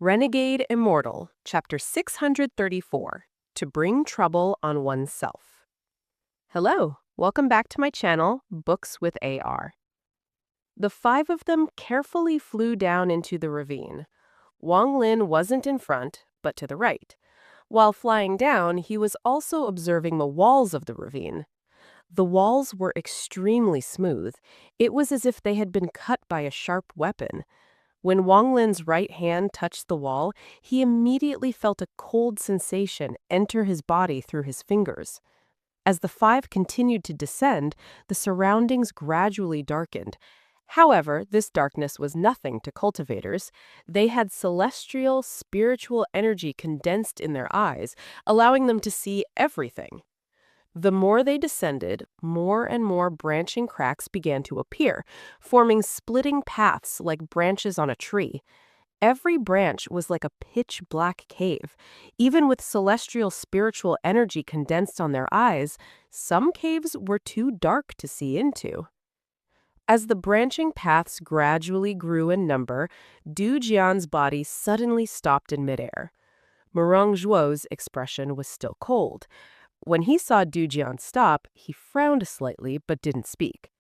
Renegade Immortal, Chapter 634, To Bring Trouble on Oneself. Hello, welcome back to my channel, Books with AR. The five of them carefully flew down into the ravine. Wang Lin wasn't in front, but to the right. While flying down, he was also observing the walls of the ravine. The walls were extremely smooth. It was as if they had been cut by a sharp weapon. When Wang Lin's right hand touched the wall, he immediately felt a cold sensation enter his body through his fingers. As the five continued to descend, the surroundings gradually darkened. However, this darkness was nothing to cultivators. They had celestial, spiritual energy condensed in their eyes, allowing them to see everything. The more they descended, more and more branching cracks began to appear, forming splitting paths like branches on a tree. Every branch was like a pitch-black cave. Even with celestial spiritual energy condensed on their eyes, some caves were too dark to see into. As the branching paths gradually grew in number, Du Jian's body suddenly stopped in midair. Murong Zhuo's expression was still cold. When he saw Du Jian stop, he frowned slightly but didn't speak.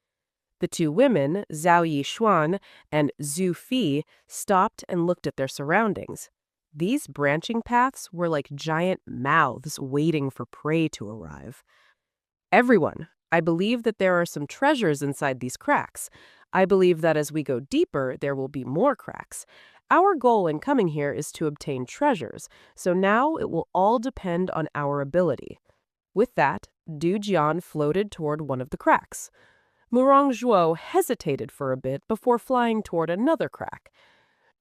The two women, Zhao Yixuan and Zhu Fi, stopped and looked at their surroundings. These branching paths were like giant mouths waiting for prey to arrive. Everyone, I believe that there are some treasures inside these cracks. I believe that as we go deeper, there will be more cracks. Our goal in coming here is to obtain treasures, so now it will all depend on our ability. With that, Du Jian floated toward one of the cracks. Murong Zhuo hesitated for a bit before flying toward another crack.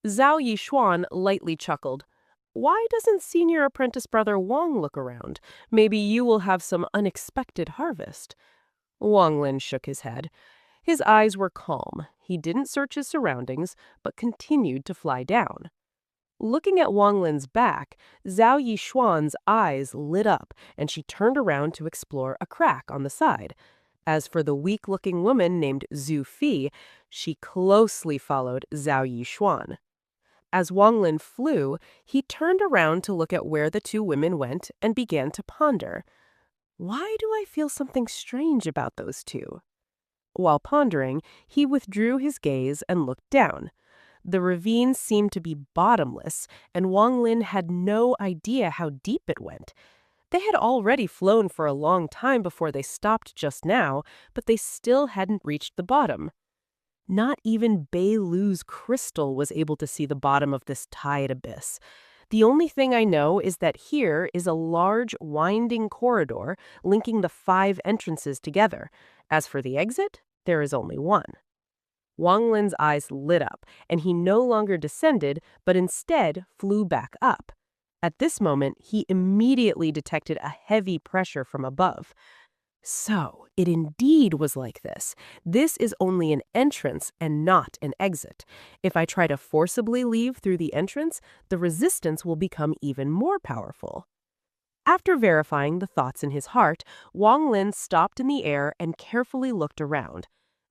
Zhao Yixuan lightly chuckled. Why doesn't senior apprentice brother Wang look around? Maybe you will have some unexpected harvest. Wang Lin shook his head. His eyes were calm. He didn't search his surroundings, but continued to fly down. Looking at Wang Lin's back, Zhao Yixuan's eyes lit up, and she turned around to explore a crack on the side. As for the weak-looking woman named Zhu Fi, she closely followed Zhao Yixuan. As Wang Lin flew, he turned around to look at where the two women went and began to ponder. Why do I feel something strange about those two? While pondering, he withdrew his gaze and looked down. The ravine seemed to be bottomless, and Wang Lin had no idea how deep it went. They had already flown for a long time before they stopped just now, but they still hadn't reached the bottom. Not even Beilu's crystal was able to see the bottom of this tide abyss. The only thing I know is that here is a large, winding corridor linking the five entrances together. As for the exit, there is only one. Wang Lin's eyes lit up, and he no longer descended, but instead flew back up. At this moment, he immediately detected a heavy pressure from above. So, it indeed was like this. This is only an entrance and not an exit. If I try to forcibly leave through the entrance, the resistance will become even more powerful. After verifying the thoughts in his heart, Wang Lin stopped in the air and carefully looked around.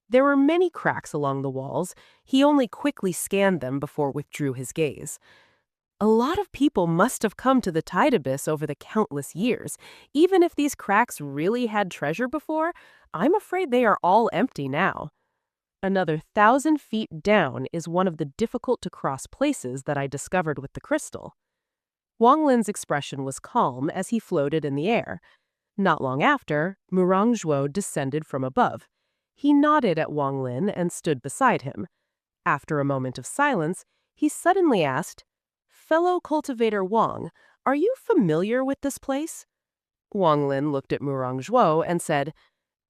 There were many cracks along the walls. He only quickly scanned them before withdrew his gaze. A lot of people must have come to the tide abyss over the countless years. Even if these cracks really had treasure before, I'm afraid they are all empty now. Another 1,000 feet down is one of the difficult-to-cross places that I discovered with the crystal. Wang Lin's expression was calm as he floated in the air. Not long after, Murong Zhuo descended from above. He nodded at Wang Lin and stood beside him. After a moment of silence, he suddenly asked, "Fellow cultivator Wang, are you familiar with this place?" Wang Lin looked at Murong Zhuo and said,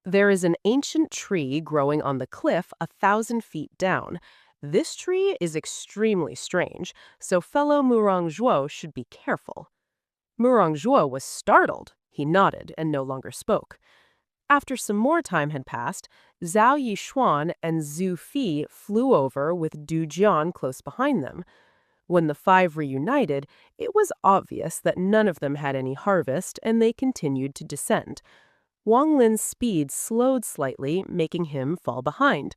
"There is an ancient tree growing on the cliff 1,000 feet down. This tree is extremely strange, so fellow Murong Zhuo should be careful." Murong Zhuo was startled. He nodded and no longer spoke. After some more time had passed, Zhao Yixuan and Zhu Fi flew over with Du Jian close behind them. When the five reunited, it was obvious that none of them had any harvest, and they continued to descend. Wang Lin's speed slowed slightly, making him fall behind.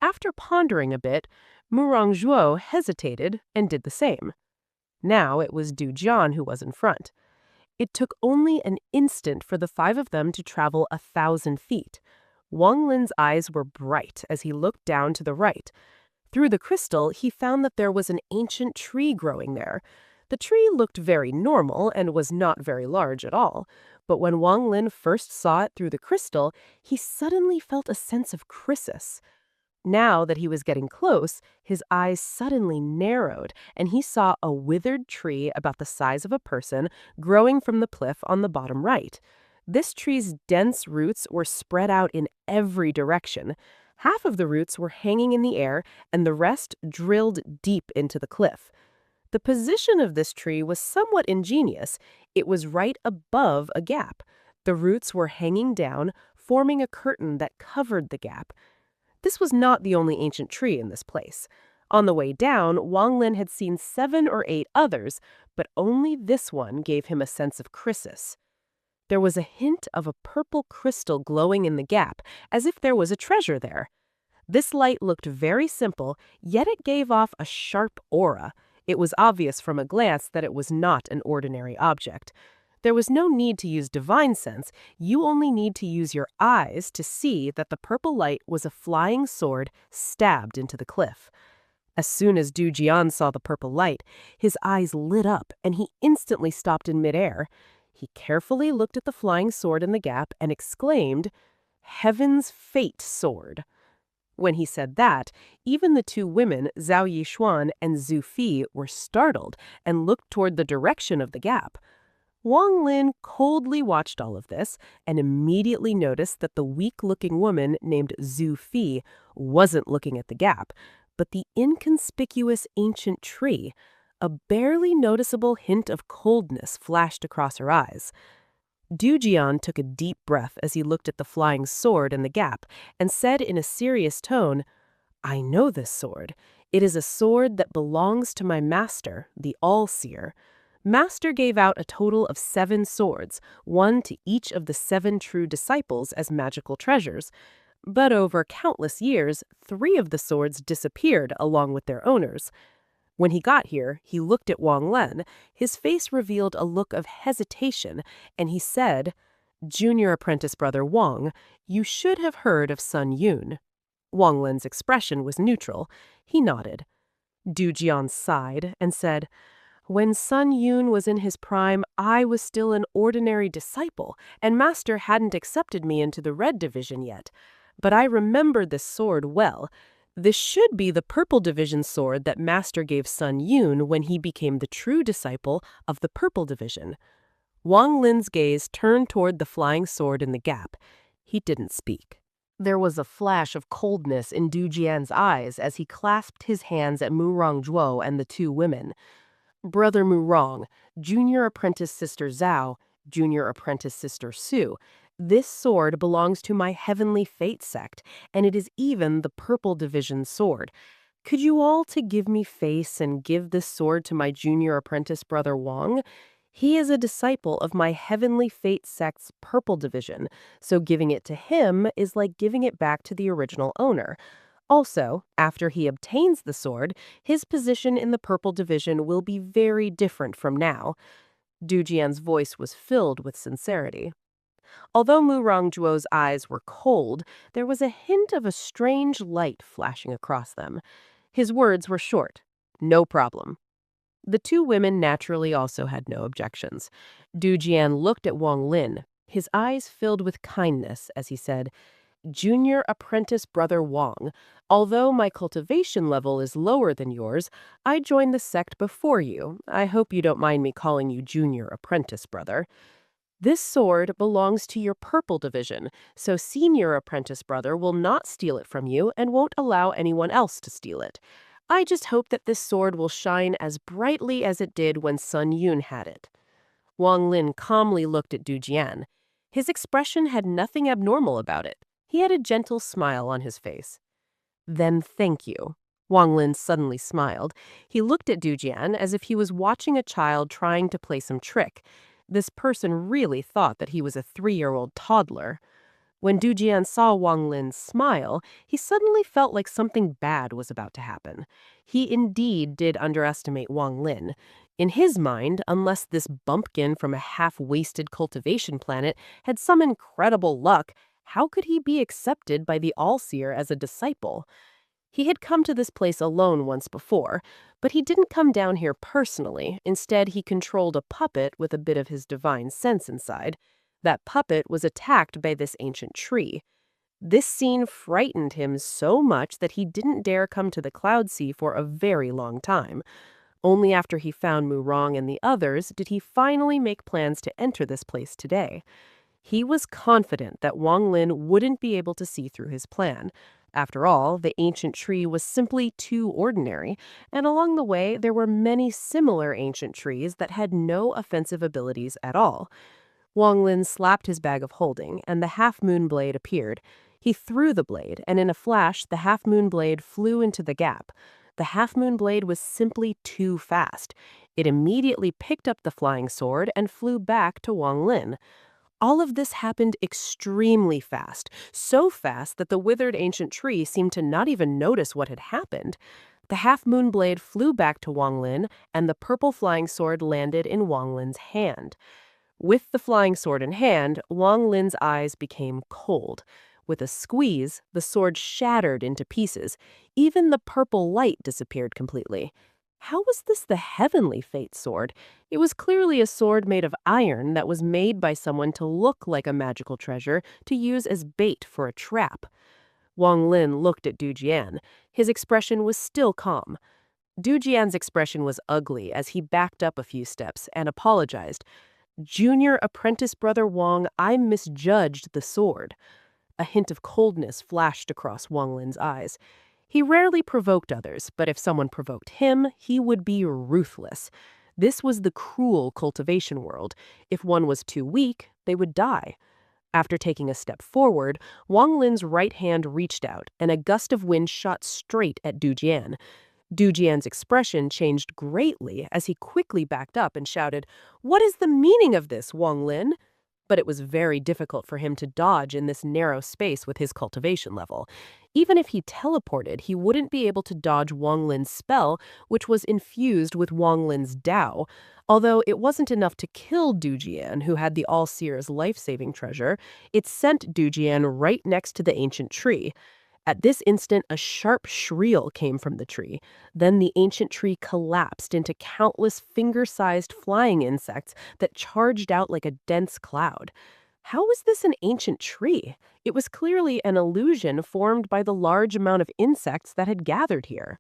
After pondering a bit, Murong Zhuo hesitated and did the same. Now it was Du Jian who was in front. It took only an instant for the five of them to travel 1,000 feet. Wang Lin's eyes were bright as he looked down to the right. Through the crystal, he found that there was an ancient tree growing there. The tree looked very normal and was not very large at all. But when Wang Lin first saw it through the crystal, he suddenly felt a sense of crisis. Now that he was getting close, his eyes suddenly narrowed, and he saw a withered tree about the size of a person growing from the cliff on the bottom right. This tree's dense roots were spread out in every direction. Half of the roots were hanging in the air, and the rest drilled deep into the cliff. The position of this tree was somewhat ingenious. It was right above a gap. The roots were hanging down, forming a curtain that covered the gap. This was not the only ancient tree in this place. On the way down, Wang Lin had seen 7 or 8 others, but only this one gave him a sense of crisis. There was a hint of a purple crystal glowing in the gap, as if there was a treasure there. This light looked very simple, yet it gave off a sharp aura. It was obvious from a glance that it was not an ordinary object. There was no need to use divine sense. You only need to use your eyes to see that the purple light was a flying sword stabbed into the cliff. As soon as Du Jian saw the purple light, his eyes lit up and he instantly stopped in midair. He carefully looked at the flying sword in the gap and exclaimed, "Heaven's fate sword." When he said that, even the 2 women, Zhao Yixuan and Zhu Fi, were startled and looked toward the direction of the gap. Wang Lin coldly watched all of this and immediately noticed that the weak-looking woman named Zhu Fi wasn't looking at the gap, but the inconspicuous ancient tree. A barely noticeable hint of coldness flashed across her eyes. Du Jian took a deep breath as he looked at the flying sword in the gap and said in a serious tone, "I know this sword. It is a sword that belongs to my master, the All-Seer. Master gave out a total of 7 swords, one to each of the 7 true disciples as magical treasures. But over countless years, 3 of the swords disappeared along with their owners. When he got here, he looked at Wang Lin. His face revealed a look of hesitation, and he said, 'Junior apprentice brother Wang, you should have heard of Sun Yun.' Wang Lin's expression was neutral. He nodded. Du Jian sighed and said, 'When Sun Yun was in his prime, I was still an ordinary disciple, and Master hadn't accepted me into the Red Division yet. But I remember this sword well. This should be the Purple Division sword that Master gave Sun Yun when he became the true disciple of the Purple Division.' Wang Lin's gaze turned toward the flying sword in the gap. He didn't speak. There was a flash of coldness in Du Jian's eyes as he clasped his hands at Mu Rongzhuo and the 2 women. 'Brother Mu Rong, junior apprentice sister Zhao, junior apprentice sister Su, this sword belongs to my Heavenly Fate sect, and it is even the Purple Division sword. Could you all to give me face and give this sword to my junior apprentice brother Wang? He is a disciple of my Heavenly Fate sect's Purple Division, so giving it to him is like giving it back to the original owner. Also, after he obtains the sword, his position in the Purple Division will be very different from now.' Du Jian's voice was filled with sincerity. Although Mu Rongzhuo's eyes were cold, there was a hint of a strange light flashing across them. His words were short. "No problem." The 2 women naturally also had no objections. Du Jian looked at Wang Lin. His eyes filled with kindness as he said, "Junior apprentice brother Wang, although my cultivation level is lower than yours, I joined the sect before you. I hope you don't mind me calling you junior apprentice brother. This sword belongs to your Purple Division, so senior apprentice brother will not steal it from you and won't allow anyone else to steal it. I just hope that this sword will shine as brightly as it did when Sun Yun had it." Wang Lin calmly looked at Du Jian. His expression had nothing abnormal about it. He had a gentle smile on his face. "Then thank you." Wang Lin suddenly smiled. He looked at Du Jian as if he was watching a child trying to play some trick. This person really thought that he was a 3-year-old toddler. When Du Jian saw Wang Lin smile, he suddenly felt like something bad was about to happen. He indeed did underestimate Wang Lin. In his mind, unless this bumpkin from a half-wasted cultivation planet had some incredible luck, how could he be accepted by the All-Seer as a disciple? He had come to this place alone once before, but he didn't come down here personally. Instead, he controlled a puppet with a bit of his divine sense inside. That puppet was attacked by this ancient tree. This scene frightened him so much that he didn't dare come to the Cloud Sea for a very long time. Only after he found Murong and the others did he finally make plans to enter this place today. He was confident that Wang Lin wouldn't be able to see through his plan. After all, the ancient tree was simply too ordinary, and along the way there were many similar ancient trees that had no offensive abilities at all. Wang Lin slapped his bag of holding, and the half-moon blade appeared. He threw the blade, and in a flash the half-moon blade flew into the gap. The half-moon blade was simply too fast. It immediately picked up the flying sword and flew back to Wang Lin. All of this happened extremely fast, so fast that the withered ancient tree seemed to not even notice what had happened. The half-moon blade flew back to Wang Lin, and the purple flying sword landed in Wang Lin's hand. With the flying sword in hand, Wang Lin's eyes became cold. With a squeeze, the sword shattered into pieces. Even the purple light disappeared completely. How was this the heavenly fate sword? It was clearly a sword made of iron that was made by someone to look like a magical treasure to use as bait for a trap. Wang Lin looked at Du Jian. His expression was still calm. Du Jian's expression was ugly as he backed up a few steps and apologized. "Junior apprentice brother Wang, I misjudged the sword." A hint of coldness flashed across Wang Lin's eyes. He rarely provoked others, but if someone provoked him, he would be ruthless. This was the cruel cultivation world. If one was too weak, they would die. After taking a step forward, Wang Lin's right hand reached out, and a gust of wind shot straight at Du Jian. Du Jian's expression changed greatly as he quickly backed up and shouted, "What is the meaning of this, Wang Lin?" But it was very difficult for him to dodge in this narrow space with his cultivation level. Even if he teleported, he wouldn't be able to dodge Wang Lin's spell, which was infused with Wang Lin's Dao. Although it wasn't enough to kill Du Jian, who had the All-Seer's life-saving treasure, it sent Du Jian right next to the ancient tree. At this instant, a sharp shriek came from the tree. Then the ancient tree collapsed into countless finger-sized flying insects that charged out like a dense cloud. How was this an ancient tree? It was clearly an illusion formed by the large amount of insects that had gathered here.